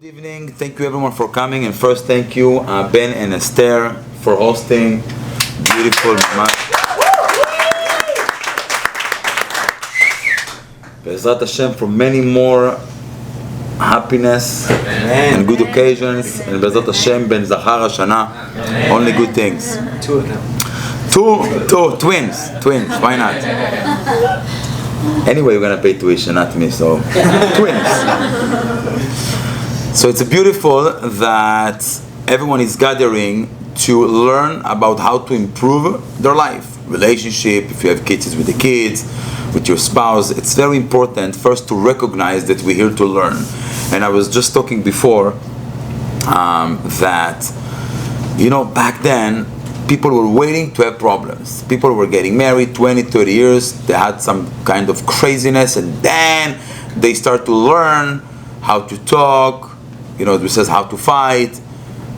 Good evening. Thank you everyone for coming. And first, thank you Ben and Esther for hosting. Beautiful. Be'ezrat Hashem for many more happiness and good occasions. And Be'ezrat Hashem Ben Zachar Hashana. Only good things. Two of them. Two twins. Why not? Anyway, you're gonna pay tuition, not me. So twins. So it's beautiful that everyone is gathering to learn about how to improve their life, relationship. If you have kids, it's with the kids, with your spouse. It's very important first to recognize that we're here to learn. And I was just talking before that, back then, people were waiting to have problems. People were getting married 20, 30 years. They had some kind of craziness, and then they start to learn how to talk. It says how to fight,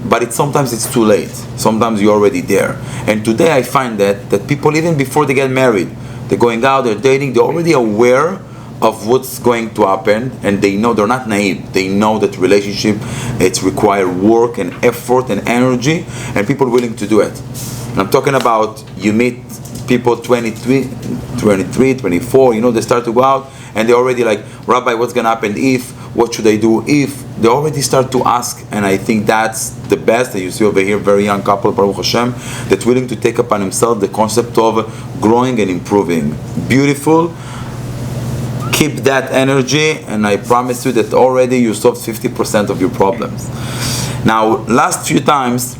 but sometimes it's too late. Sometimes you're already there. And today I find that people, even before they get married, they're going out, they're dating, they're already aware of what's going to happen, and they know, they're not naive. They know that relationship, it's require work and effort and energy, and people are willing to do it. And I'm talking about, you meet people 23, 24, they start to go out, and they're already like, Rabbi, what's going to happen if? What should I do if? They already start to ask, and I think that's the best that you see over here, very young couple, Baruch Hashem, that's willing to take upon himself the concept of growing and improving. Beautiful. Keep that energy, and I promise you that already you solved 50% of your problems. Now, last few times,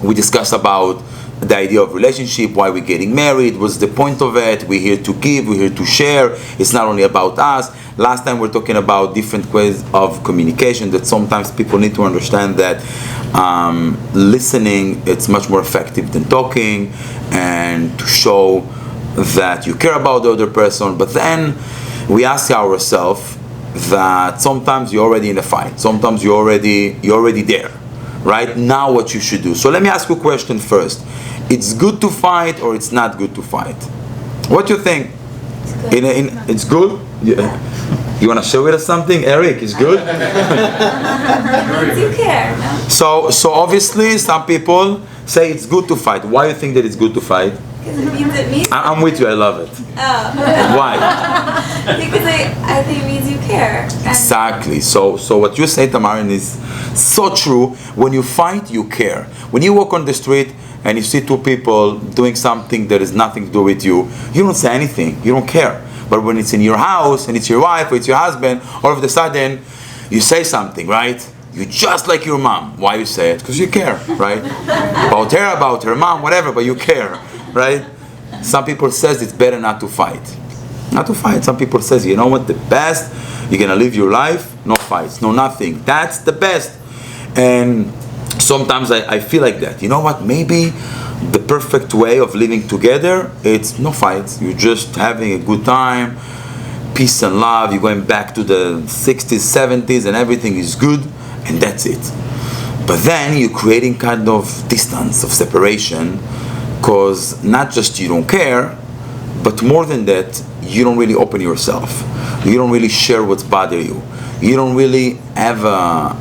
we discussed about the idea of relationship, why we're getting married, what's the point of it, we're here to give, we're here to share, it's not only about us. Last time we're talking about different ways of communication, that sometimes people need to understand that listening, it's much more effective than talking, and to show that you care about the other person. But then we ask ourselves that sometimes you're already in a fight, sometimes you're already there, right? Now what you should do. So let me ask you a question first. It's good to fight or it's not good to fight? What do you think? It's good? Yeah. You want to share with us something? Eric, it's good? You care, no? So obviously some people say it's good to fight. Why do you think that it's good to fight? Because it means it means. I'm with you, I love it. Oh. Why? Because I think it means you care. Exactly. So what you say, Tamarin, is so true. When you fight, you care. When you walk on the street and you see two people doing something that has nothing to do with you, you don't say anything. You don't care. But when it's in your house and it's your wife or it's your husband, all of a sudden you say something, right? You're just like your mom. Why you say it? Because you care, right? About her mom, whatever, but you care, right? Some people says it's better not to fight. Not to fight. Some people says, you know what, the best, you're going to live your life, no fights, no nothing. That's the best. And sometimes I feel like that. You know what, maybe the perfect way of living together, it's no fights. You're just having a good time, peace and love. You're going back to the 60s, 70s, and everything is good, and that's it. But then you're creating kind of distance, of separation, because not just you don't care, but more than that, you don't really open yourself. You don't really share what's bothering you. You don't really have a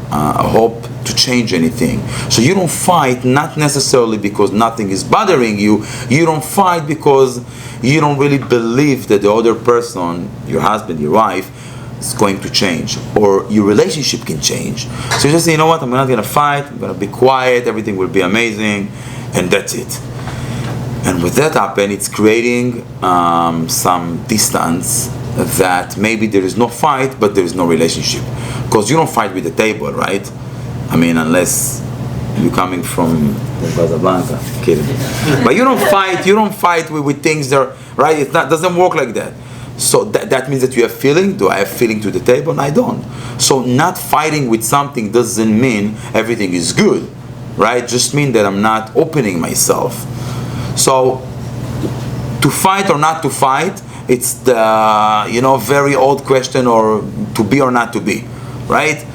hope to change anything. So you don't fight, not necessarily because nothing is bothering you. You don't fight because you don't really believe that the other person, your husband, your wife, is going to change, or your relationship can change. So you just say, you know what, I'm not going to fight, I'm going to be quiet, everything will be amazing, and that's it. And with that happen, it's creating some distance, that maybe there is no fight, but there is no relationship. Because you don't fight with the table, right? I mean, unless you're coming from Casablanca, kidding. But you don't fight with things that, right? It doesn't work like that. So that means that you have feeling. Do I have feeling to the table? I don't. So not fighting with something doesn't mean everything is good, right? Just mean that I'm not opening myself. So to fight or not to fight, it's the very old question, or to be or not to be, right?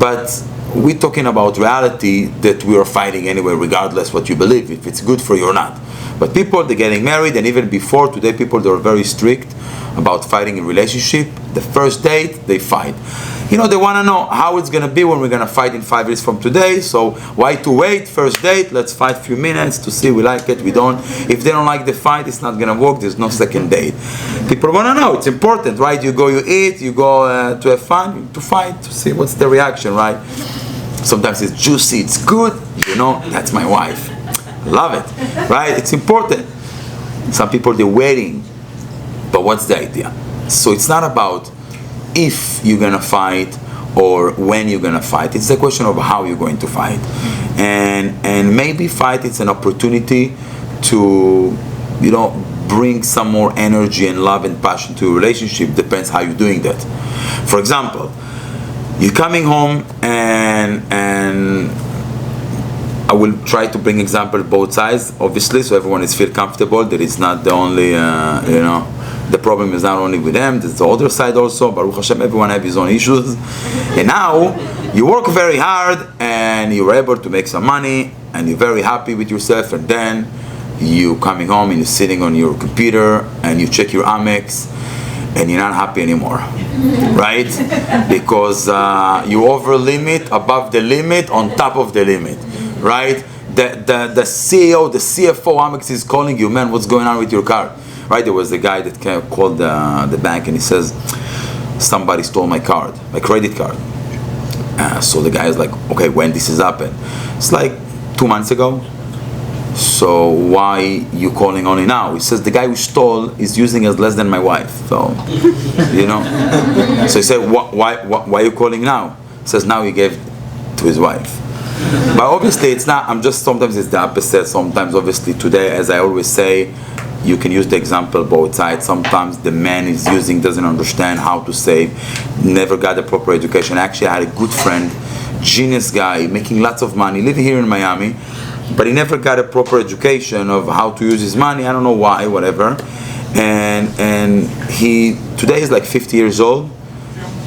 But we're talking about reality, that we are fighting anyway, regardless what you believe, if it's good for you or not. But people, they're getting married, and even before today, people, they're very strict about fighting in relationship. The first date, they fight. They want to know how it's going to be when we're going to fight in 5 years from today. So why to wait? First date, let's fight a few minutes to see we like it, we don't. If they don't like the fight, it's not going to work. There's no second date. People want to know. It's important, right? You go, you eat, you go to have fun, to fight, to see what's the reaction, right? Sometimes it's juicy, it's good. That's my wife. Love it, right? It's important. Some people, they're waiting. But what's the idea? So it's not about if you're going to fight or when you're going to fight. It's a question of how you're going to fight. And maybe fight, it's an opportunity to, bring some more energy and love and passion to a relationship. Depends how you're doing that. For example, you're coming home and I will try to bring example both sides, obviously, so everyone is feel comfortable that it's not the only, the problem is not only with them, there's the other side also. Baruch Hashem, everyone has his own issues. And now, you work very hard and you're able to make some money and you're very happy with yourself, and then you coming home and you're sitting on your computer and you check your Amex and you're not happy anymore, right? Because you over limit, above the limit, on top of the limit, right? The CEO, the CFO, Amex is calling you, man, what's going on with your car? Right? There was a guy that called the bank and he says, somebody stole my card, my credit card. So the guy is like, okay, when this has happened? It's like 2 months ago. So why you calling only now? He says the guy who stole is using as less than my wife. So, So he said, why are you calling now? He says now he gave to his wife. But obviously it's not, sometimes it's the opposite. Sometimes obviously today, as I always say, you can use the example both sides. Sometimes the man is doesn't understand how to save, never got a proper education. Actually, I had a good friend, genius guy, making lots of money, living here in Miami, but he never got a proper education of how to use his money. I don't know why, whatever. And he today is like 50 years old,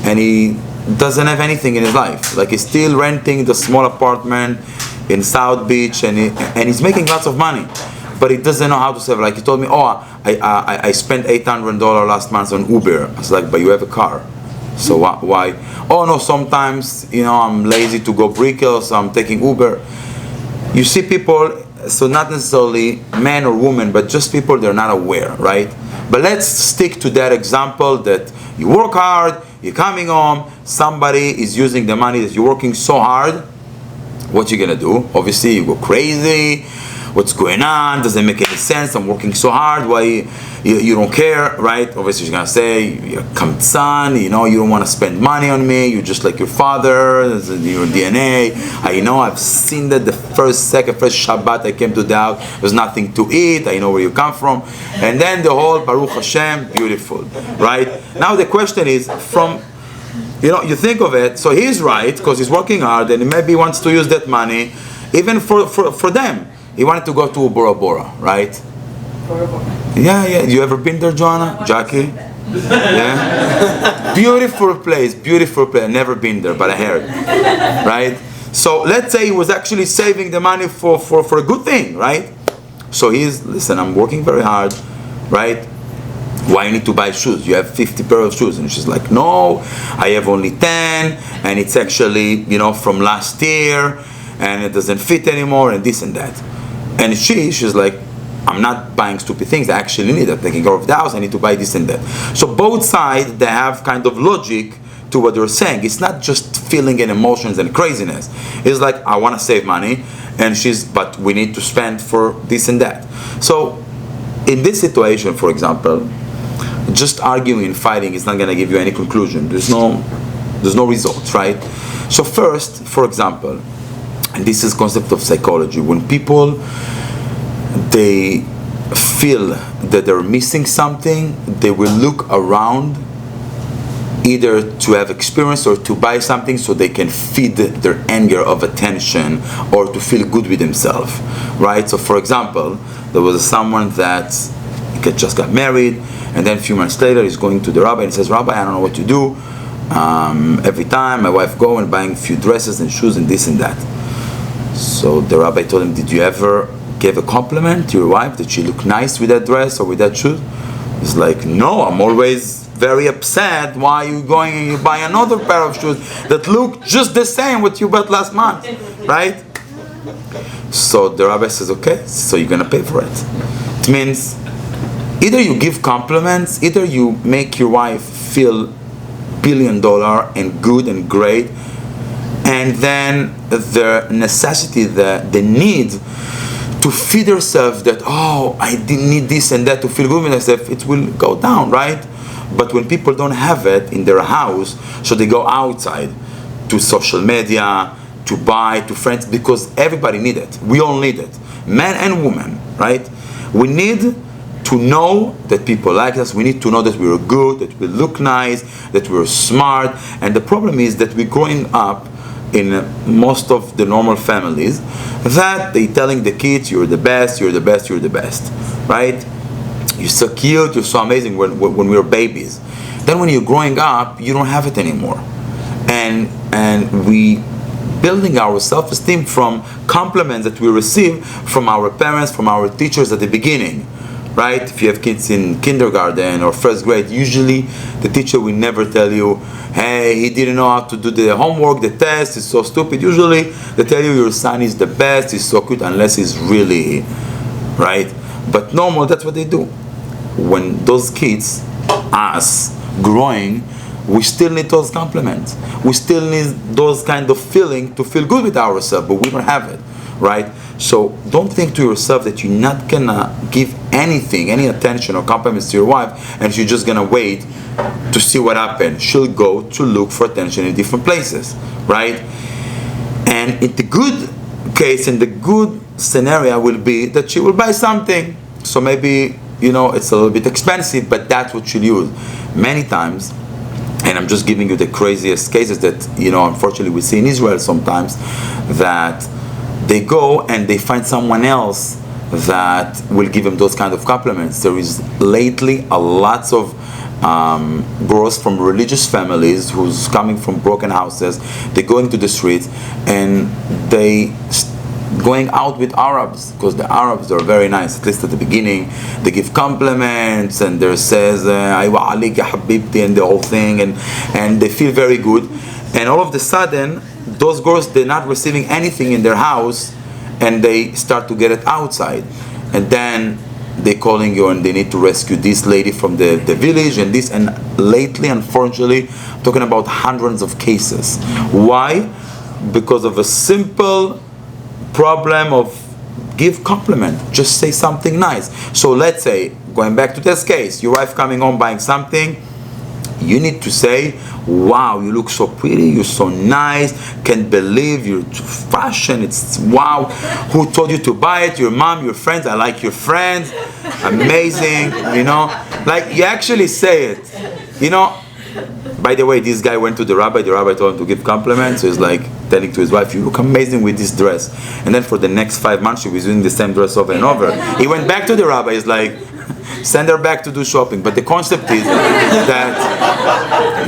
and he doesn't have anything in his life. Like he's still renting the small apartment in South Beach, and he's making lots of money. But he doesn't know how to save. Like he told me, I spent $800 last month on Uber. I was like, but you have a car, so why? Oh no, sometimes I'm lazy to go Brickell, so I'm taking Uber. You see people, so not necessarily man or woman, but just people they're not aware, right? But let's stick to that example that you work hard, you're coming home, somebody is using the money that you're working so hard. What you gonna do? Obviously, you go crazy. What's going on? Doesn't make any sense. I'm working so hard. Why you don't care, right? Obviously, you're gonna say, "You're son. You don't want to spend money on me. You're just like your father. This is your DNA." I've seen that the first Shabbat I came to the house, there's nothing to eat. I know where you come from, and then the whole Baruch Hashem, beautiful, right? Now the question is from. You think of it. So he's right because he's working hard, and he maybe wants to use that money, even for them. He wanted to go to Bora Bora, right? Bora Bora. Yeah. You ever been there, Joanna? Jackie? Yeah? Beautiful place. I never been there, but I heard. Right? So let's say he was actually saving the money for a good thing, right? So listen, I'm working very hard, right? Why you need to buy shoes? You have 50 pairs of shoes. And she's like, no, I have only 10, and it's actually, from last year, and it doesn't fit anymore, and this and that. And she's like, I'm not buying stupid things. I actually need it. Taking care of the house, I need to buy this and that. So both sides, they have kind of logic to what they're saying. It's not just feeling and emotions and craziness. It's like, I want to save money, and but we need to spend for this and that. So in this situation, for example, just arguing and fighting is not going to give you any conclusion. There's no results, right? So first, for example, and this is concept of psychology. When people, they feel that they're missing something, they will look around either to have experience or to buy something so they can feed their anger of attention or to feel good with themselves, right? So for example, there was someone that just got married, and then a few months later he's going to the rabbi and says, Rabbi, I don't know what to do. Every time my wife go and buying a few dresses and shoes and this and that. So the rabbi told him, did you ever give a compliment to your wife that she looked nice with that dress or with that shoe? He's like, no, I'm always very upset. Why are you going and you buy another pair of shoes that look just the same what you bought last month, right? So the rabbi says, okay, so you're gonna pay for it. It means either you give compliments, either you make your wife feel $1 billion and good and great, and then the necessity, the need to feed herself that, oh, I didn't need this and that to feel good with myself, it will go down, right? But when people don't have it in their house, so they go outside to social media, to buy, to friends, because everybody need it. We all need it, men and women, right? We need to know that people like us. We need to know that we're good, that we look nice, that we're smart. And the problem is that we're growing up in most of the normal families that they telling the kids, you're the best, you're the best, you're the best, right? You're so cute, you're so amazing when we were babies. Then when you're growing up, you don't have it anymore. And we building our self-esteem from compliments that we receive from our parents, from our teachers at the beginning, right? If you have kids in kindergarten or first grade, usually the teacher will never tell you, hey, he didn't know how to do the homework, the test, he's so stupid. Usually they tell you your son is the best, he's so cute, unless he's really, right? But normal, that's what they do. When those kids, us, growing, we still need those compliments. We still need those kind of feeling to feel good with ourselves, but we don't have it, right? So don't think to yourself that you're not gonna give anything, any attention or compliments to your wife, and you're just gonna wait to see what happens. She'll go to look for attention in different places, right? And in the good case, in the good scenario will be that she will buy something. So maybe, it's a little bit expensive, but that's what she'll use. Many times, and I'm just giving you the craziest cases that, unfortunately we see in Israel sometimes, that they go and they find someone else that will give them those kind of compliments. There is lately a lots of girls from religious families who's coming from broken houses. They're going to the streets and they going out with Arabs, because the Arabs are very nice, at least at the beginning. They give compliments and they says aywa alik ya habibti and the whole thing, and they feel very good. And all of a sudden those girls, they're not receiving anything in their house, and they start to get it outside, and then they're calling you and they need to rescue this lady from the village and this. And lately, unfortunately, I'm talking about hundreds of cases. Why? Because of a simple problem of give compliment, just say something nice. So let's say, going back to this case, your wife coming home buying something, you need to say, wow, you look so pretty, you're so nice, can't believe you're fashion, it's wow, who told you to buy it? Your mom, your friends, I like your friends, amazing, like you actually say it, By the way, this guy went to the rabbi told him to give compliments, so he's like telling to his wife, you look amazing with this dress. And then for the next 5 months, she was using the same dress over and over. He went back to the rabbi, he's like, send her back to do shopping. But the concept is that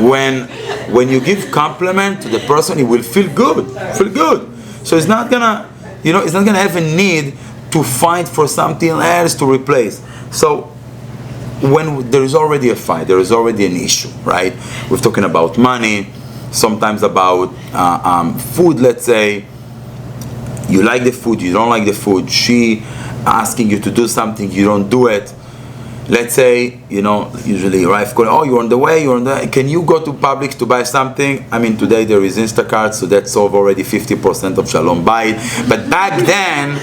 when you give compliment to the person, he will feel good. So he's not gonna, he's not gonna have a need to fight for something else to replace. So when there is already a fight, there is already an issue, right? We're talking about money, sometimes about food, let's say. You like the food, you don't like the food. She asking you to do something, you don't do it. Let's say, usually your wife going, oh, you're on the way, can you go to Publix to buy something? I mean, today there is Instacart, so that solved already 50% of Shalom Bayit. But back then,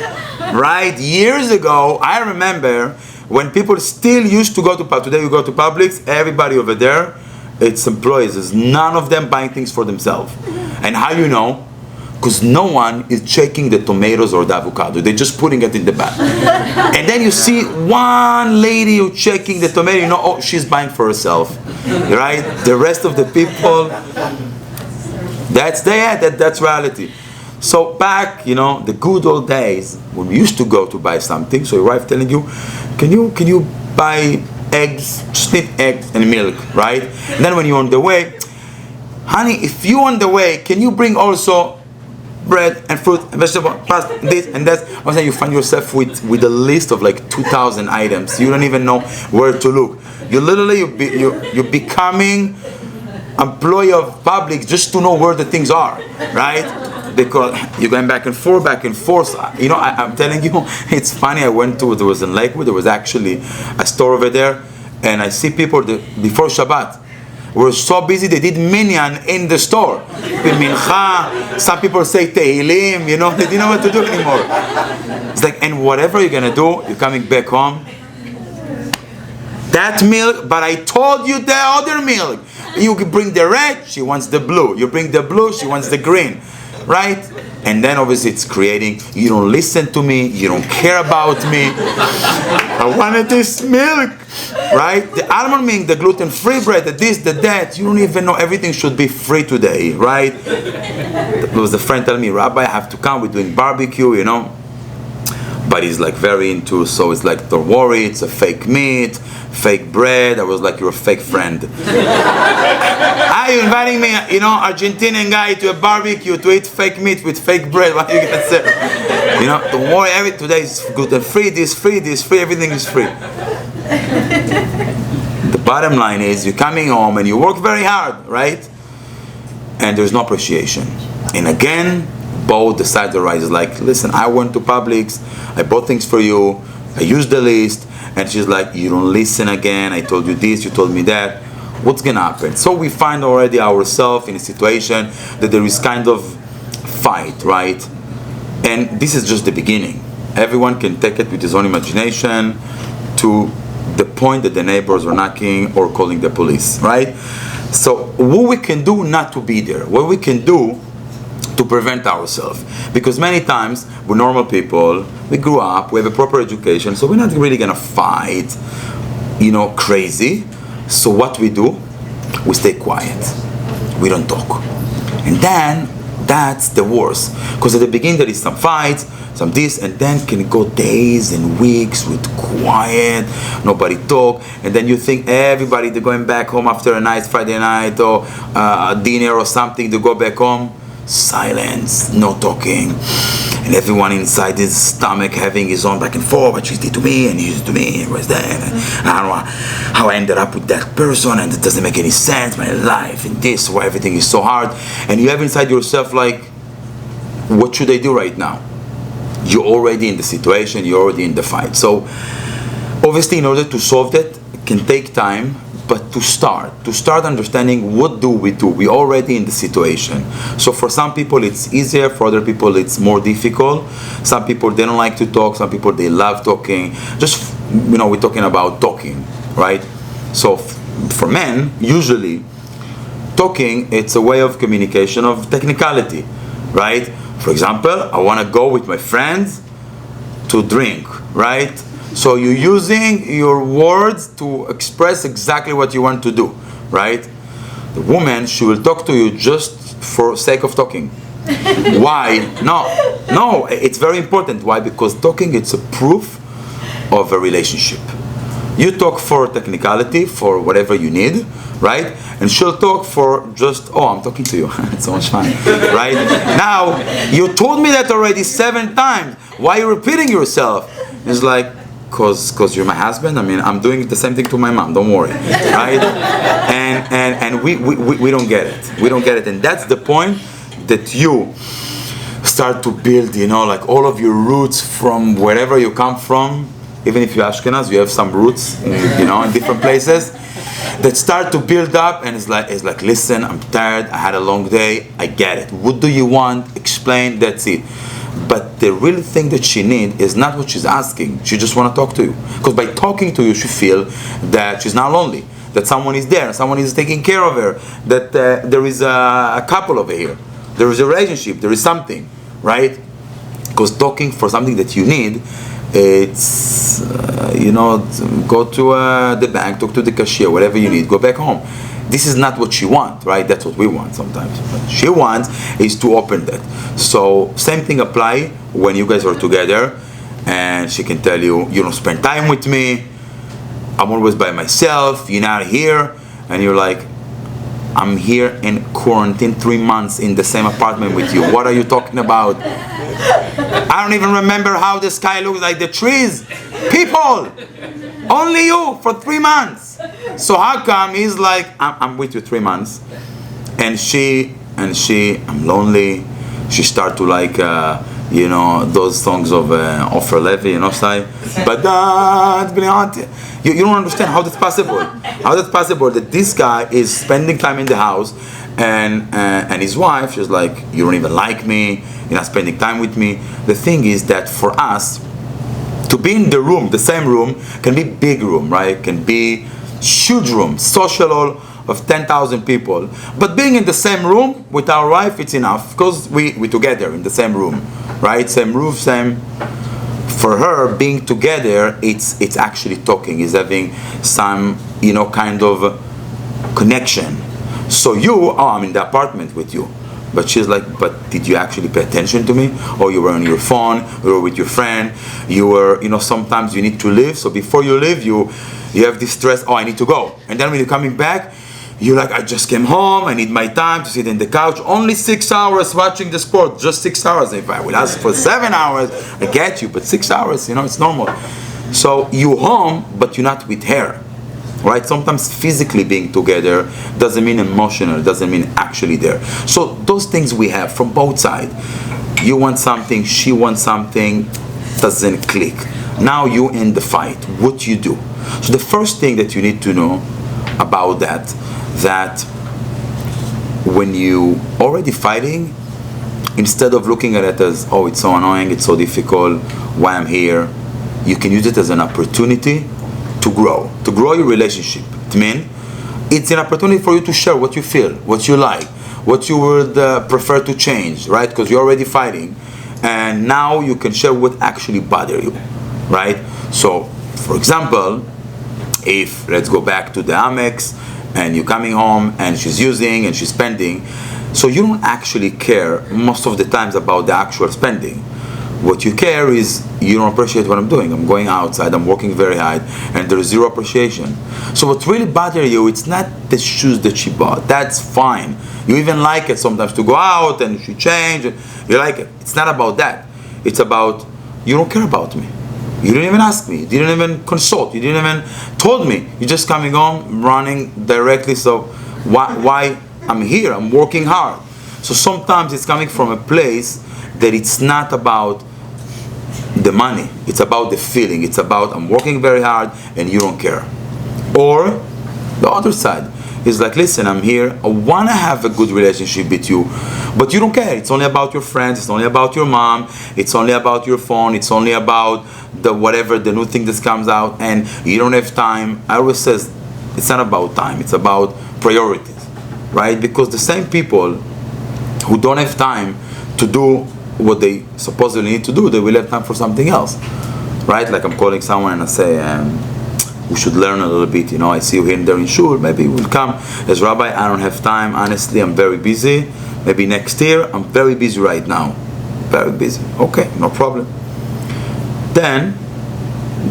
right, years ago, I remember when people still used to go to Publix. Today you go to Publix, everybody over there, it's employees. There's none of them buying things for themselves. And how you know? Because no one is checking the tomatoes or the avocado. They're just putting it in the bag. And then you see one lady who's checking the tomato, oh, she's buying for herself. Right? The rest of the people, that's reality. So back, the good old days, when we used to go to buy something, so your wife telling you, can you buy eggs, just need eggs and milk, right? And then when you're on the way, honey, if you're on the way, can you bring also bread and fruit and vegetable, pasta, this and that. All of a sudden you find yourself with a list of like 2,000 items. You don't even know where to look. You literally, you're becoming employee of Publix just to know where the things are, right? Because you're going back and forth. You know, I'm telling you, it's funny. There was in Lakewood, there was actually a store over there, and I see people before Shabbat were so busy they did minyan in the store. Mincha, some people say Tehillim, you know, they didn't know what to do anymore. It's like, and whatever you're gonna do, you're coming back home. That milk, but I told you the other milk. You bring the red, she wants the blue. You bring the blue, she wants the green. Right? And then obviously it's creating, you don't listen to me, you don't care about me. I wanted this milk. Right? The almond milk, the gluten-free bread, the this, the that, you don't even know, everything should be free today. Right? There was a friend telling me, Rabbi, I have to come, we're doing barbecue, you know. But he's like very into, so it's like, don't worry, it's a fake meat, fake bread. I was like, you're a fake friend. Are you inviting me, you know, Argentinian guy to a barbecue to eat fake meat with fake bread? What are you gonna say? You know, don't worry, today is gluten free, this free, everything is free. The bottom line is, you're coming home and you work very hard, right? And there's no appreciation. And again, both the sides arise like, listen, I went to Publix, I bought things for you, I used the list, and she's like, you don't listen again, I told you this, you told me that. What's gonna happen? So we find already ourselves in a situation that there is kind of fight, right? And this is just the beginning. Everyone can take it with his own imagination to the point that the neighbors are knocking or calling the police, right? So what we can do not to be there, what we can do to prevent ourselves, because many times we're normal people, we grew up, we have a proper education, so we're not really gonna fight, you know, crazy. So what we do, we stay quiet, we don't talk, and then that's the worst, because at the beginning there is some fights, some this, and then can go days and weeks with quiet, nobody talk, and then you think everybody, they're going back home after a nice Friday night or dinner or something, to go back home. Silence, no talking, and everyone inside his stomach having his own back and forth. What she did to me, and he did to me, and what's that? And I don't know how I ended up with that person, and it doesn't make any sense. My life and this, why everything is so hard, and you have inside yourself like, what should I do right now? You're already in the situation. You're already in the fight. So obviously, in order to solve that, it can take time. But to start understanding, what do? We're already in the situation. So for some people it's easier, for other people it's more difficult. Some people, they don't like to talk, some people they love talking. Just, you know, we're talking about talking, right? So for men, usually talking, it's a way of communication of technicality, right? For example, I want to go with my friends to drink, right? So you're using your words to express exactly what you want to do, right? The woman, she will talk to you just for sake of talking. Why? No, it's very important. Why? Because talking, it's a proof of a relationship. You talk for technicality, for whatever you need, right? And she'll talk for just, oh, I'm talking to you. It's so much fun, right? Now, you told me that already 7 times. Why are you repeating yourself? It's like, because you're my husband. I mean, I'm doing the same thing to my mom. Don't worry, right? And we don't get it. We don't get it. And that's the point that you start to build, you know, like all of your roots from wherever you come from. Even if you're Ashkenaz, you have some roots, you know, in different places that start to build up. And it's like, listen, I'm tired. I had a long day. I get it. What do you want? Explain. That's it. But the real thing that she needs is not what she's asking. She just want to talk to you. Because by talking to you, she feel that she's not lonely. That someone is there. Someone is taking care of her. That there is a couple over here. There is a relationship. There is something. Right? Because talking for something that you need, it's, you know, go to the bank, talk to the cashier, whatever you need, go back home. This is not what she wants, right? That's what we want sometimes. What she wants is to open that. So same thing apply when you guys are together, and she can tell you, you don't spend time with me, I'm always by myself, you're not here, and you're like, I'm here in quarantine 3 months in the same apartment with you. What are you talking about? I don't even remember how the sky looks like, the trees. People, only you for 3 months. So how come he's like, I'm with you 3 months, and she, I'm lonely. She start to like, those songs of Ofer Levy, say, but you don't understand how that's possible. How that's possible that this guy is spending time in the house, and his wife, she's like, you don't even like me, you're not spending time with me. The thing is that for us to be in the room, the same room, can be big room, right? Can be huge room, social hall of 10,000 people. But being in the same room with our wife, it's enough, because we together in the same room, right? Same roof, same. For her, being together, it's actually talking, is having some, kind of connection. So I'm in the apartment with you. But she's like, but did you actually pay attention to me? Or you were on your phone, you were with your friend, you were, sometimes you need to leave. So before you leave, you have this stress, I need to go. And then when you're coming back, you're like, I just came home, I need my time to sit in the couch. Only 6 hours watching the sport, just 6 hours. If I would ask for 7 hours, I get you, but 6 hours, it's normal. So you home, but you're not with her. Right? Sometimes physically being together doesn't mean emotional, doesn't mean actually there. So those things we have from both sides. You want something, she wants something, doesn't click. Now you in the fight. What you do? So the first thing that you need to know about that when you already fighting, instead of looking at it as, it's so annoying, it's so difficult, why I'm here, you can use it as an opportunity to grow your relationship. It means it's an opportunity for you to share what you feel, what you like, what you would prefer to change, right? Because you're already fighting, and now you can share what actually bother you, right? So, for example, if let's go back to the Amex, and you're coming home and she's using and she's spending, so you don't actually care most of the times about the actual spending. What you care is you don't appreciate what I'm doing. I'm going outside, I'm working very hard, and there's zero appreciation. So what really bothers you, it's not the shoes that she bought. That's fine. You even like it sometimes to go out and she change. You like it. It's not about that. It's about you don't care about me. You didn't even ask me. You didn't even consult. You didn't even told me. You're just coming home, running directly. So why I'm here? I'm working hard. So sometimes it's coming from a place that it's not about the money. It's about the feeling. It's about I'm working very hard and you don't care. Or the other side is like, listen, I'm here. I want to have a good relationship with you, but you don't care. It's only about your friends. It's only about your mom. It's only about your phone. It's only about the new thing that comes out, and you don't have time. I always says it's not about time. It's about priorities, right? Because the same people who don't have time to do what they supposedly need to do, they will have time for something else, right? Like I'm calling someone and I say, we should learn a little bit, I see you here and there in shul, maybe we'll come. As Rabbi, I don't have time, honestly, I'm very busy. Maybe next year, I'm very busy right now. Very busy. Okay, no problem. Then,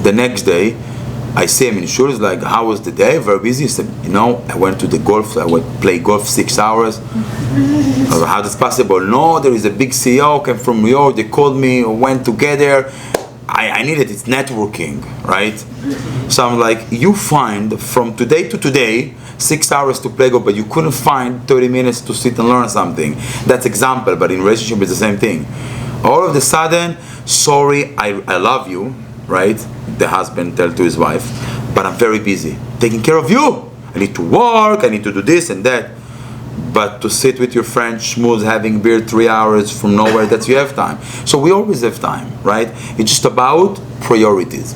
the next day, I see him in shul, he's like, how was the day? Very busy. He said, I went to the golf, I went play golf 6 hours. I was like, how that's possible? No, there is a big CEO, came from New York, they called me, went together. I need it, it's networking, right? So I'm like, you find from today to today 6 hours to play golf, but you couldn't find 30 minutes to sit and learn something. That's example, but in relationship it's the same thing. All of a sudden, sorry, I love you, right? The husband tells to his wife, but I'm very busy taking care of you. I need to work, I need to do this and that. But to sit with your friend, schmooze, having beer 3 hours from nowhere, that's you have time. So we always have time, right? It's just about priorities.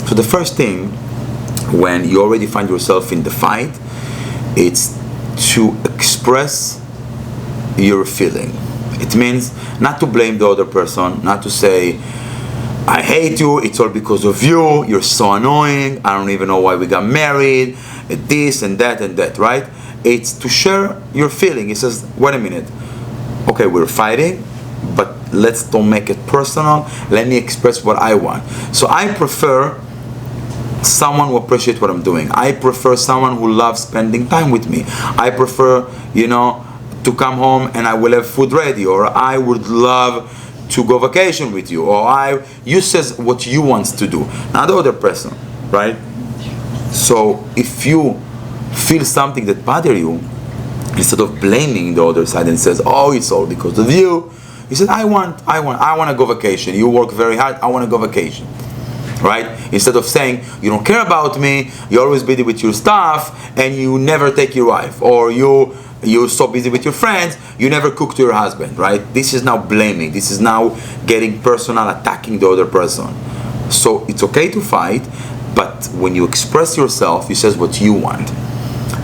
So the first thing, when you already find yourself in the fight, it's to express your feeling. It means not to blame the other person, not to say, I hate you, it's all because of you, you're so annoying, I don't even know why we got married, this and that, right? It's to share your feeling. He says, wait a minute, okay, we're fighting, but let's don't make it personal. Let me express what I want. So I prefer someone who appreciates what I'm doing. I prefer someone who loves spending time with me. I prefer, to come home and I will have food ready, or I would love to go vacation with you, or you says what you want to do, not the other person, right? So if you feel something that bother you, instead of blaming the other side and says, oh, it's all because of you, you said, I want to go vacation. You work very hard, I want to go vacation. Right? Instead of saying, you don't care about me, you're always busy with your stuff, and you never take your wife, or you're so busy with your friends, you never cook to your husband, right? This is now blaming. This is now getting personal, attacking the other person. So it's okay to fight, but when you express yourself, you say what you want.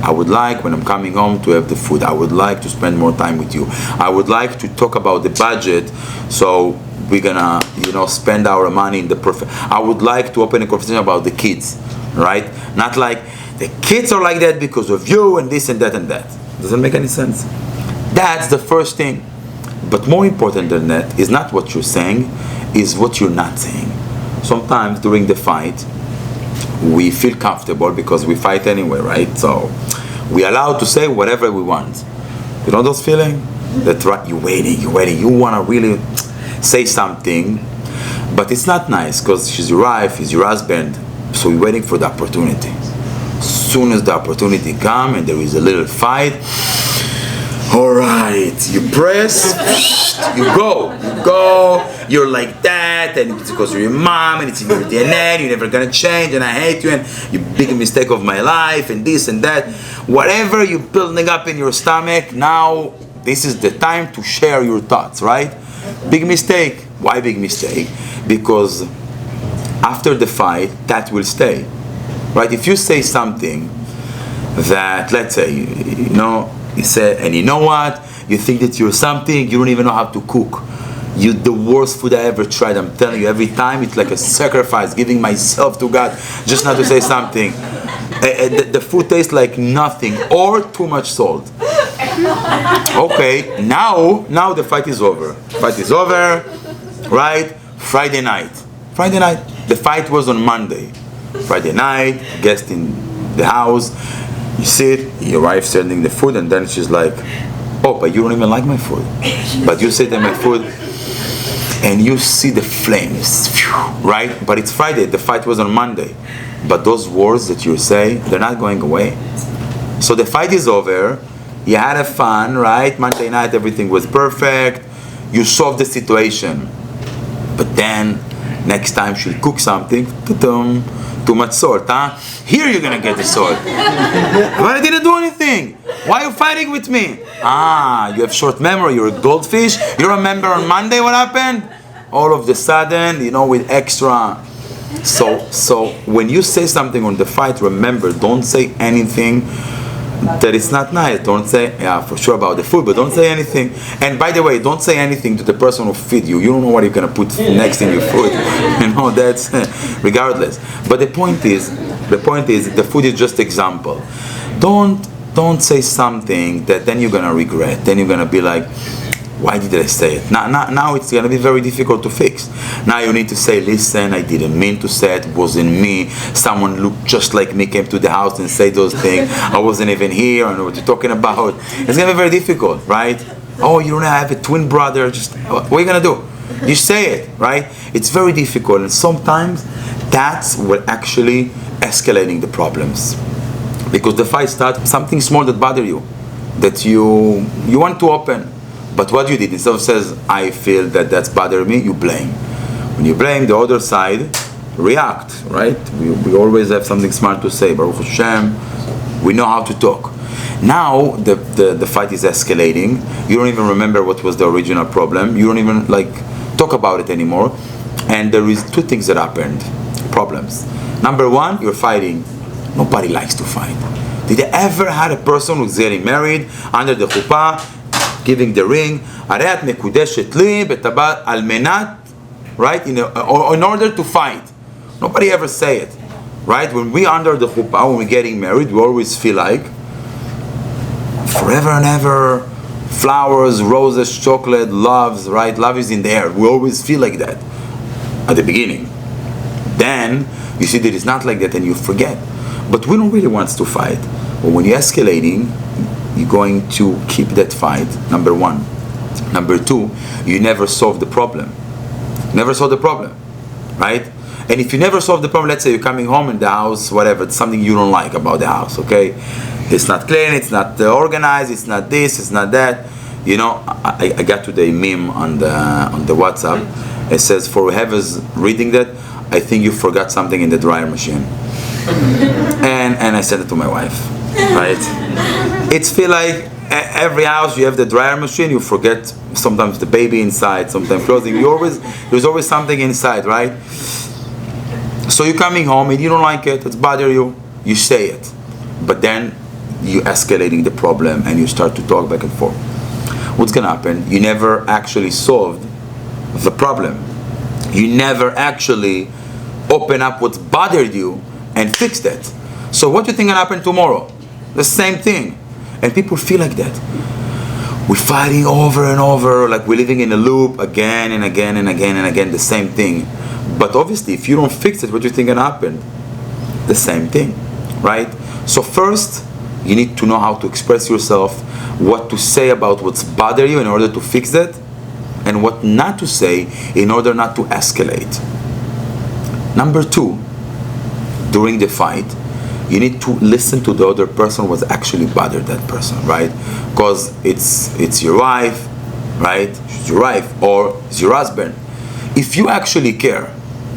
I would like, when I'm coming home, to have the food. I would like to spend more time with you. I would like to talk about the budget, so we're gonna, spend our money in the perfect. I would like to open a conversation about the kids, right? Not like, the kids are like that because of you, and this and that and that. Doesn't make any sense. That's the first thing. But more important than that is not what you're saying, is what you're not saying. Sometimes during the fight, we feel comfortable because we fight anyway, right? So we're allowed to say whatever we want. You know those feeling? That right, you're waiting, you want to really say something, but it's not nice because she's your wife, he's your husband, so you're waiting for the opportunity. As soon as the opportunity comes and there is a little fight, all right, you press, you go, you're like that, and it's because you're your mom, and it's in your DNA, you're never gonna change, and I hate you, and you big mistake of my life, and this and that. Whatever you're building up in your stomach, now this is the time to share your thoughts, right? Big mistake. Why big mistake? Because after the fight, that will stay, right? If you say something that, let's say, you say, and you know what? You think that you're something, you don't even know how to cook. You the worst food I ever tried. I'm telling you, every time it's like a sacrifice, giving myself to God, just not to say something. The food tastes like nothing, or too much salt. Okay, now the fight is over. Fight is over, right? Friday night. The fight was on Monday. Friday night, guest in the house. You sit, your wife sending the food, and then she's like, oh, but you don't even like my food. But you sit in my food, and you see the flames, right? But it's Friday, the fight was on Monday. But those words that you say, they're not going away. So the fight is over, you had a fun, right? Monday night, everything was perfect, you solved the situation. But then, next time she'll cook something, too much salt, huh? Here you're gonna get the salt. But I didn't do anything. Why are you fighting with me? You have short memory, you're a goldfish. You remember on Monday what happened? All of the sudden, with extra. So when you say something on the fight, remember, don't say anything that it's not nice. Don't say, for sure about the food, but don't say anything. And by the way, don't say anything to the person who feed you. You don't know what you're gonna put next in your food. That's regardless. But the point is, the food is just example. Don't say something that then you're gonna regret. Then you're gonna be like, why did I say it? Now it's gonna be very difficult to fix. Now you need to say, listen, I didn't mean to say it, wasn't me. Someone looked just like me, came to the house and said those things. I wasn't even here, I don't know what you're talking about. It's gonna be very difficult, right? Oh, you don't have a twin brother, what are you gonna do? You say it, right? It's very difficult, and sometimes that's what actually escalating the problems. Because the fight starts, something small that bother you, that you want to open. But what you did, instead of says, I feel that's bothering me, you blame. When you blame, the other side react, right? We always have something smart to say. Baruch Hashem, we know how to talk. Now the fight is escalating. You don't even remember what was the original problem. You don't even talk about it anymore. And there is two things that happened, problems. Number one, you're fighting. Nobody likes to fight. Did you ever had a person who's getting married under the chuppah, giving the ring, הרי את מקודשת לי בטבעת על מנת, right? In order to fight. Nobody ever say it, right? When we under the chuppah, when we're getting married, we always feel like forever and ever, flowers, roses, chocolate, loves, right? Love is in the air. We always feel like that at the beginning. then you see that it's not like that and you forget. But we don't really want to fight. But when you're escalating, you're going to keep that fight, number one. Number two, you never solve the problem. Never solve the problem, right? And if you never solve the problem, let's say you're coming home in the house, whatever, it's something you don't like about the house, okay? It's not clean, it's not organized, it's not this, it's not that. You know, I got today a meme on the WhatsApp. It says, for whoever's reading that, I think you forgot something in the dryer machine. and I sent it to my wife, right? It's feel like every house you have the dryer machine, you forget sometimes the baby inside, sometimes clothing. There's always something inside, right? So you're coming home and you don't like it, it's bother you, you say it. But then you're escalating the problem and you start to talk back and forth. What's gonna happen? You never actually solved the problem. You never actually open up what's bothered you and fixed it. So what do you think gonna happen tomorrow? The same thing. And people feel like that. We're fighting over and over, like we're living in a loop again and again and again and again, the same thing. But obviously, if you don't fix it, what do you think gonna happen? The same thing, right? So first, you need to know how to express yourself, what to say about what's bothering you in order to fix it, and what not to say in order not to escalate. Number two, during the fight, you need to listen to the other person what's actually bothered that person, right? Because it's your wife, right? It's your wife, or it's your husband. If you actually care,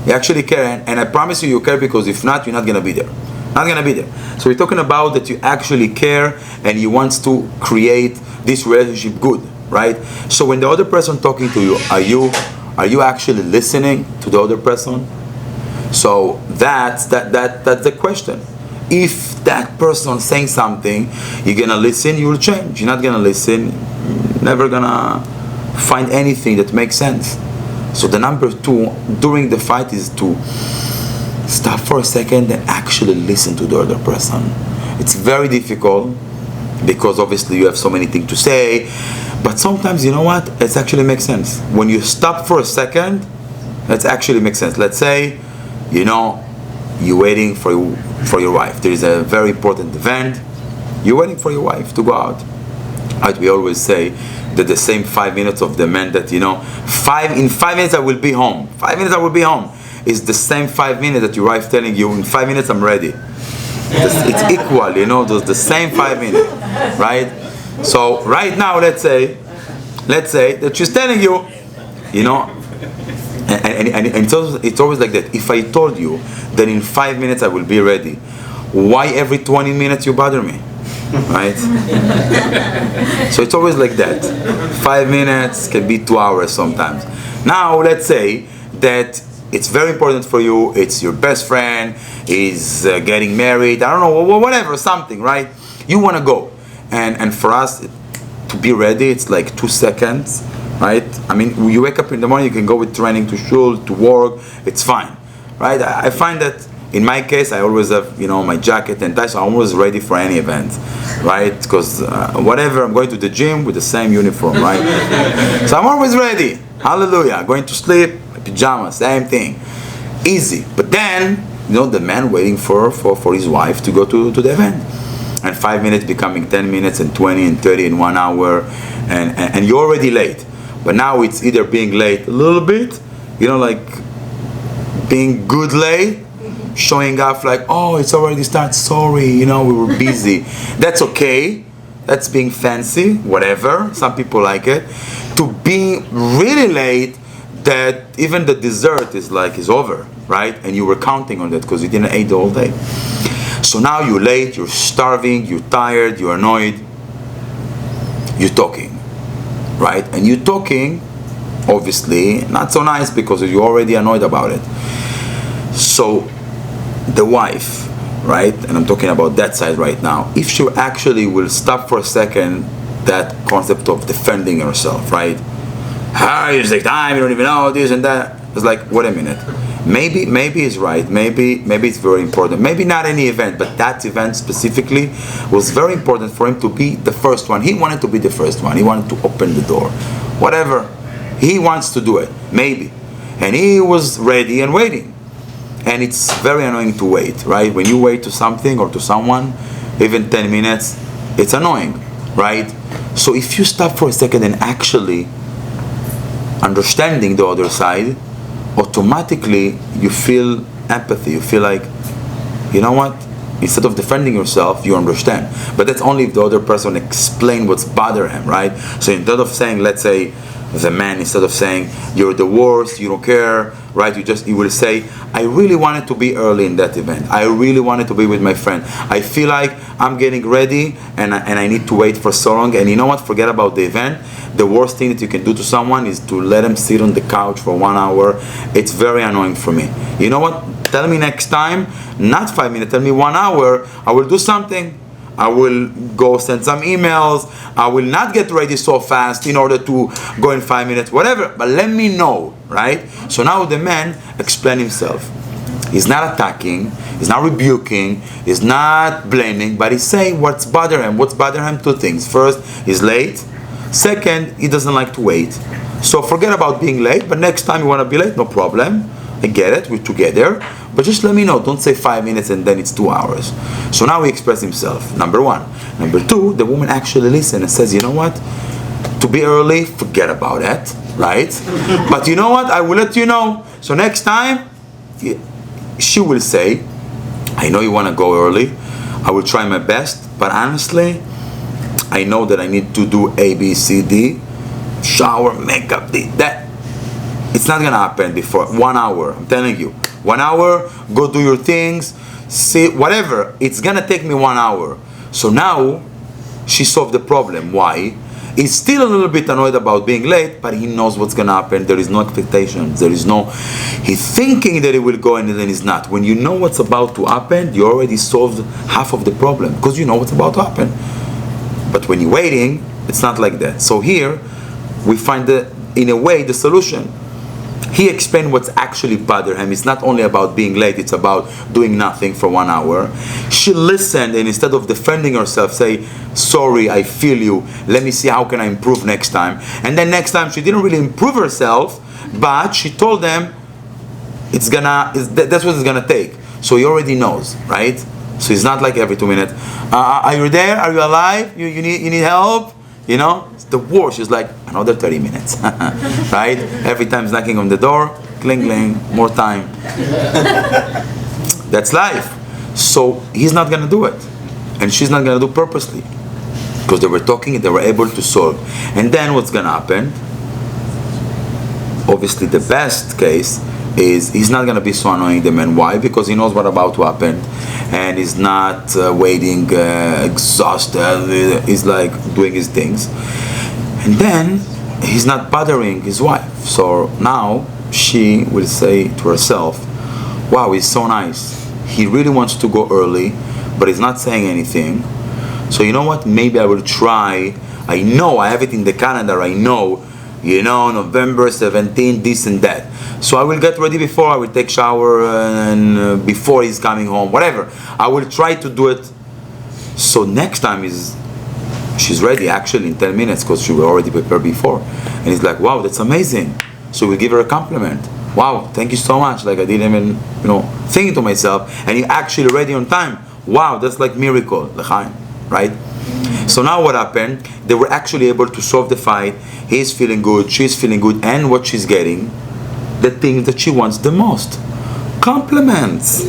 and I promise you care, because if not, you're not gonna be there. Not gonna be there. So we're talking about that you actually care and you want to create this relationship good, right? So when the other person talking to you, are you actually listening to the other person? So that's the question. If that person saying something, you're gonna listen, you will change. You're not gonna listen, never gonna find anything that makes sense. So the number two during the fight is to stop for a second and actually listen to the other person. It's very difficult because obviously you have so many things to say, but sometimes, you know what, it actually makes sense. When you stop for a second, it actually makes sense. Let's say, you know, you're waiting for your wife. There is a very important event. You're waiting for your wife to go out. As we always say, that the same 5 minutes of the man that, you know, in 5 minutes I will be home. 5 minutes I will be home. Is the same 5 minutes that your wife telling you, in 5 minutes I'm ready. It's equal, you know, the same 5 minutes, right? So right now, let's say that she's telling you, you know, and it's always like that. If I told you that in 5 minutes I will be ready, why every 20 minutes you bother me? Right? So it's always like that. 5 minutes can be 2 hours sometimes. Now let's say that it's very important for you, it's your best friend, is getting married, I don't know, whatever, something, right? You want to go. And for us, to be ready, it's like 2 seconds, right? I mean, you wake up in the morning, you can go with training to shul, to work, it's fine, right? I find that in my case, I always have, you know, my jacket and tie, so I'm always ready for any event, right? Because whatever, I'm going to the gym with the same uniform, right? So I'm always ready. Hallelujah. Going to sleep, pajamas, same thing. Easy. But then, you know, the man waiting for his wife to go to the event. And 5 minutes becoming 10 minutes and 20 and 30 and 1 hour. And you're already late. But now it's either being late a little bit, you know, like being good late, showing off like, oh, it's already started, sorry, you know, we were busy. That's okay. That's being fancy, whatever. Some people like it. To be really late, that even the dessert is over, right? And you were counting on that because you didn't eat the whole day. So now you're late, you're starving, you're tired, you're annoyed. You're talking, right? And you're talking, obviously, not so nice because you're already annoyed about it. So the wife, right? And I'm talking about that side right now. If she actually will stop for a second, that concept of defending herself, right? You take time, you don't even know this and that. It's like, wait a minute. Maybe he's right. Maybe it's very important. Maybe not any event, but that event specifically was very important for him to be the first one. He wanted to be the first one. He wanted to open the door. Whatever. He wants to do it. Maybe. And he was ready and waiting. and it's very annoying to wait, right? When you wait to something or to someone, even 10 minutes, it's annoying, right? So if you stop for a second and actually understanding the other side, automatically you feel empathy. You feel like, you know what? Instead of defending yourself, you understand. But that's only if the other person explain what's bothering him, right? So instead of saying, let's say, the man, instead of saying, you're the worst, you don't care, right? You will say, I really wanted to be early in that event. I really wanted to be with my friend. I feel like I'm getting ready and I need to wait for so long. And you know what? Forget about the event. The worst thing that you can do to someone is to let them sit on the couch for 1 hour. It's very annoying for me. You know what? Tell me next time, not 5 minutes, tell me 1 hour. I will do something. I will go send some emails. I will not get ready so fast in order to go in 5 minutes, whatever. But let me know, right? So now the man explain himself. He's not attacking. He's not rebuking. He's not blaming. But he's saying what's bothering him. What's bothering him? Two things. First, he's late. Second, he doesn't like to wait. So forget about being late. But next time you want to be late, no problem. I get it. We're together. But just let me know. Don't say 5 minutes and then it's 2 hours. So now he expressed himself. Number one. Number two, the woman actually listens and says, you know what? To be early, forget about it, right? But you know what? I will let you know. So next time, she will say, I know you want to go early. I will try my best. But honestly, I know that I need to do A, B, C, D. Shower, makeup, that. It's not going to happen before 1 hour. I'm telling you. 1 hour, go do your things, see, whatever. It's going to take me 1 hour. So now, she solved the problem. Why? He's still a little bit annoyed about being late, but he knows what's going to happen. There is no expectations. There is no... He's thinking that he will go and then he's not. When you know what's about to happen, you already solved half of the problem because you know what's about to happen. But when you're waiting, it's not like that. So here, we find, in a way, the solution. He explained what's actually bothering him. It's not only about being late, it's about doing nothing for 1 hour. She listened and instead of defending herself, say, sorry, I feel you. Let me see how can I improve next time. And then next time she didn't really improve herself, but she told them that's what it's gonna take. So he already knows, right? So it's not like every 2 minutes. Are you there? Are you alive? You need help? You know, it's the worst. It's like another 30 minutes, right? Every time he's knocking on the door, cling, cling, more time. That's life. So he's not gonna do it, and she's not gonna do purposely, because they were talking and they were able to solve. And then what's gonna happen? Obviously, the best case is he's not gonna be so annoying the man. Why? Because he knows what's about to happen, and he's not waiting exhausted. He's like doing his things, and then he's not bothering his wife. So now she will say to herself, wow, he's so nice. He really wants to go early, but he's not saying anything. So you know what? Maybe I will try. I know I have it in the calendar. I know, November 17, this and that. So I will get ready before, I will take shower and before he's coming home, whatever. I will try to do it. So next time she's ready actually in 10 minutes because she will already prepare before. And he's like, wow, that's amazing. So we give her a compliment. Wow, thank you so much. Like I didn't even, think to myself. And you're actually ready on time. Wow, that's like miracle, l'chaim, right? So now what happened? They were actually able to solve the fight. He's feeling good, she's feeling good, and what she's getting, the thing that she wants the most. Compliments,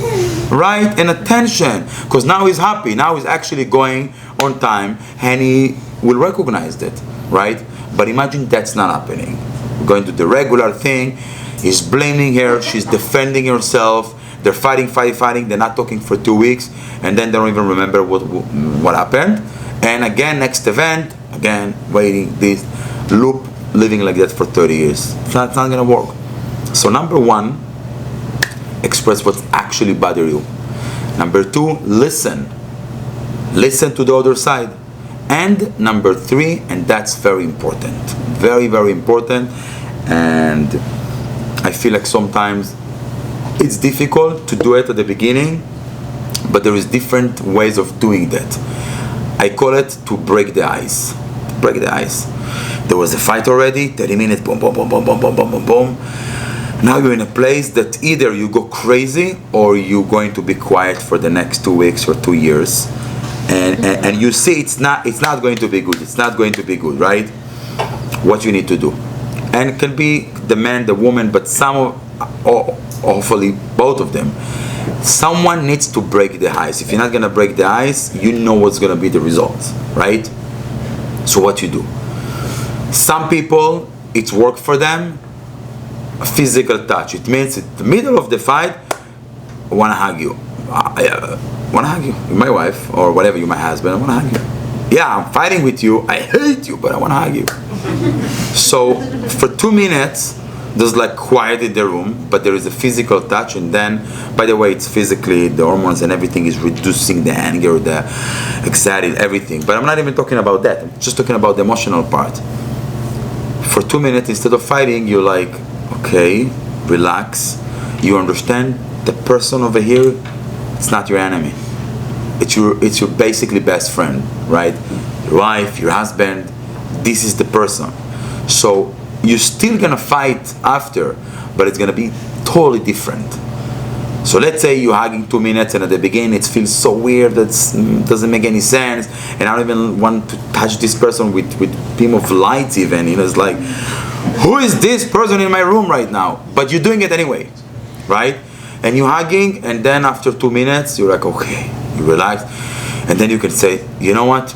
right? And attention. Because now he's happy. Now he's actually going on time and he will recognize that, right? But imagine that's not happening. Going to the regular thing, he's blaming her, she's defending herself, they're fighting, they're not talking for 2 weeks, and then they don't even remember what happened. And again, next event, again, waiting, this loop, living like that for 30 years. It's not gonna work. So number one, express what's actually bothering you. Number two, listen. Listen to the other side. And number three, and that's very important. Very, very important. And I feel like sometimes it's difficult to do it at the beginning, but there is different ways of doing that. I call it to break the ice. Break the ice. There was a fight already, 30 minutes, boom, boom, boom, boom, boom, boom, boom, boom, boom. Now you're in a place that either you go crazy or you're going to be quiet for the next 2 weeks or 2 years, and you see it's not going to be good. It's not going to be good, right? What you need to do, and it can be the man, the woman, but hopefully both of them. Someone needs to break the ice. If you're not gonna break the ice, you know what's gonna be the result, right? So what you do? Some people, it's work for them. Physical touch. It means in the middle of the fight, I want to hug you. I want to hug you. You're my wife or whatever. You're my husband. I want to hug you. Yeah, I'm fighting with you. I hate you, but I want to hug you. So for 2 minutes, there's like quiet in the room, but there is a physical touch, and then, by the way, it's physically, the hormones and everything is reducing the anger, the anxiety, everything. But I'm not even talking about that. I'm just talking about the emotional part. For 2 minutes, instead of fighting, you're like, okay, relax. You understand the person over here, it's not your enemy. It's your basically best friend, right? Your wife, your husband, this is the person. So you're still gonna fight after, but it's gonna be totally different. So let's say you're hugging 2 minutes, and at the beginning it feels so weird, that doesn't make any sense, and I don't even want to touch this person with beam of lights even. It's like, who is this person in my room right now? But you're doing it anyway, right? And you're hugging, and then after 2 minutes, you're like, okay, you relax, and then you can say, you know what?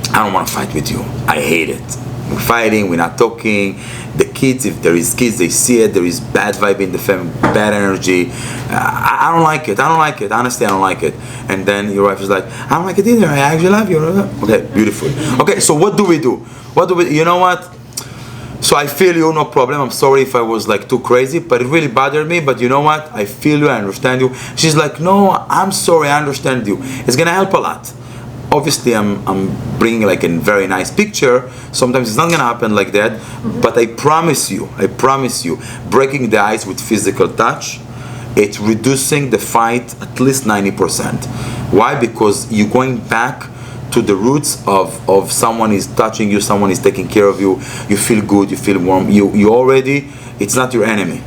I don't want to fight with you. I hate it. We're fighting, we're not talking. The kids, if there is kids, they see it. There is bad vibe in the family, bad energy. I don't like it. I don't like it. Honestly, I don't like it. And then your wife is like, I don't like it either. I actually love you. Okay, beautiful. Okay, so what do we do? You know what? So I feel you, no problem. I'm sorry if I was like too crazy, but it really bothered me. But you know what? I feel you, I understand you. She's like, no, I'm sorry, I understand you. It's gonna help a lot. Obviously, I'm bringing like a very nice picture. Sometimes it's not gonna happen like that. But I promise you, breaking the ice with physical touch, it's reducing the fight at least 90%. Why? Because you're going back to the roots of someone is touching you, someone is taking care of you, you feel good, you feel warm, you already, it's not your enemy.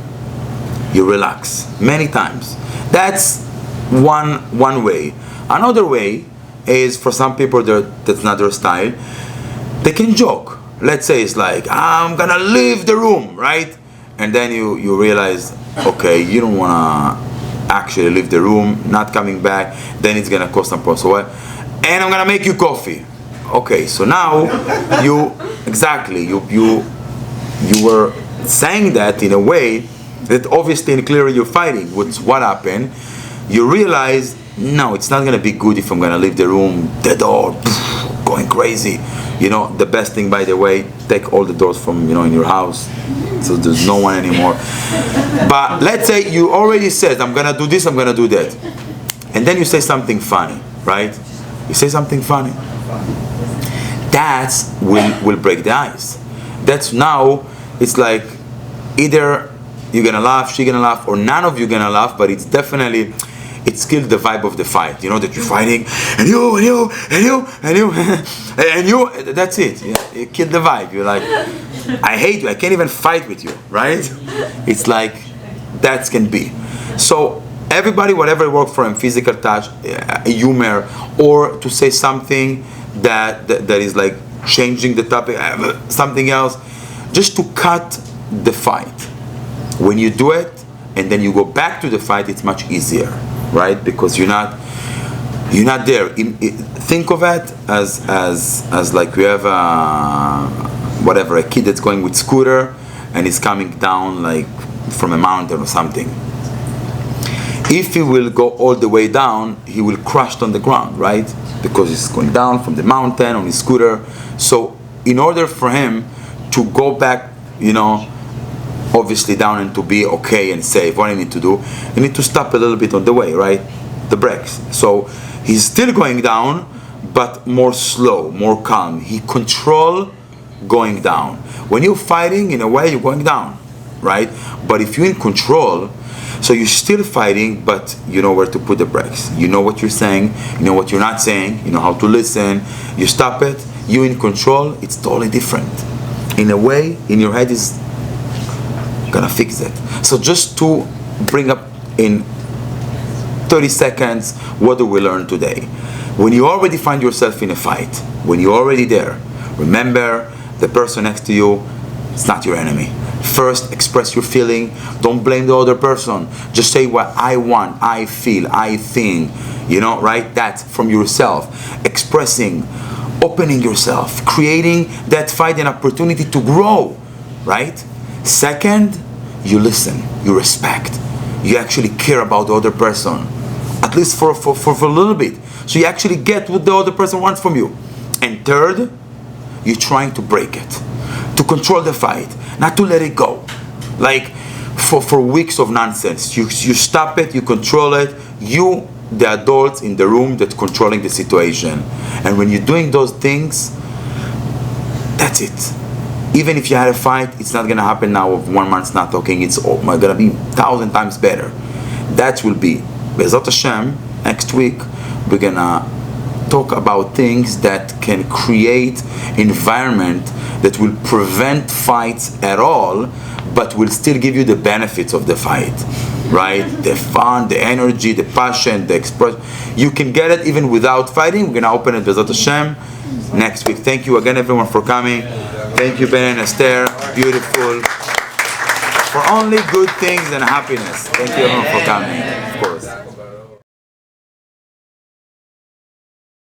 You relax many times. That's one way. Another way is, for some people that's not their style, they can joke. Let's say it's like, I'm gonna leave the room, right? And then you realize, okay, you don't wanna actually leave the room, not coming back, then it's gonna cause some problems. So what? And I'm gonna make you coffee. Okay, so now you were saying that in a way that obviously and clearly you're fighting. What happened? You realize, no, it's not gonna be good if I'm gonna leave the room, the door, going crazy. The best thing, by the way, take all the doors from in your house, so there's no one anymore. But let's say you already said, I'm gonna do this, I'm gonna do that, and then you say something funny, right? You say something funny. That will break the ice. That's now, it's like either you're gonna laugh, she's gonna laugh, or none of you gonna laugh, but it's definitely, it's killed the vibe of the fight. That you're fighting, and you, that's it. It killed the vibe. You're like, I hate you, I can't even fight with you, right? It's like, that can be. So, everybody, whatever works for him, physical touch, humor, or to say something that is like changing the topic, something else, just to cut the fight. When you do it, and then you go back to the fight, it's much easier, right? Because you're not there. Think of it as like you have a kid that's going with scooter, and he's coming down like from a mountain or something. If he will go all the way down, he will crash on the ground, right? Because he's going down from the mountain on his scooter. So in order for him to go back, obviously down and to be okay and safe, what you need to do, you need to stop a little bit on the way, right? The brakes. So he's still going down, but more slow, more calm. He control going down. When you're fighting, in a way, you're going down, right? But if you're in control, so you're still fighting, but you know where to put the brakes. You know what you're saying, you know what you're not saying, you know how to listen, you stop it, you're in control, it's totally different. In a way, in your head is gonna fix it. So just to bring up in 30 seconds, what do we learn today? When you already find yourself in a fight, when you're already there, remember the person next to you, it's not your enemy. First, express your feeling. Don't blame the other person. Just say what I want, I feel, I think. You know, right? That's from yourself. Expressing, opening yourself, creating that fight an opportunity to grow, right? Second, you listen, you respect. You actually care about the other person, at least for a little bit. So you actually get what the other person wants from you. And third, you're trying to break it, to control the fight, not to let it go. Like for weeks of nonsense, you stop it, you control it, you, the adults in the room that's controlling the situation. And when you're doing those things, that's it. Even if you had a fight, it's not gonna happen now of 1 month not talking, it's gonna be 1,000 times better. That will be, Be'ezrat Hashem, next week, we're gonna talk about things that can create environment that will prevent fights at all, but will still give you the benefits of the fight, right? The fun, the energy, the passion, the expression. You can get it even without fighting. We're gonna open it Be'ezrat Hashem next week. Thank you again, everyone, for coming. Thank you, Ben and Esther. Beautiful. For only good things and happiness. Thank you, everyone, for coming. Of course.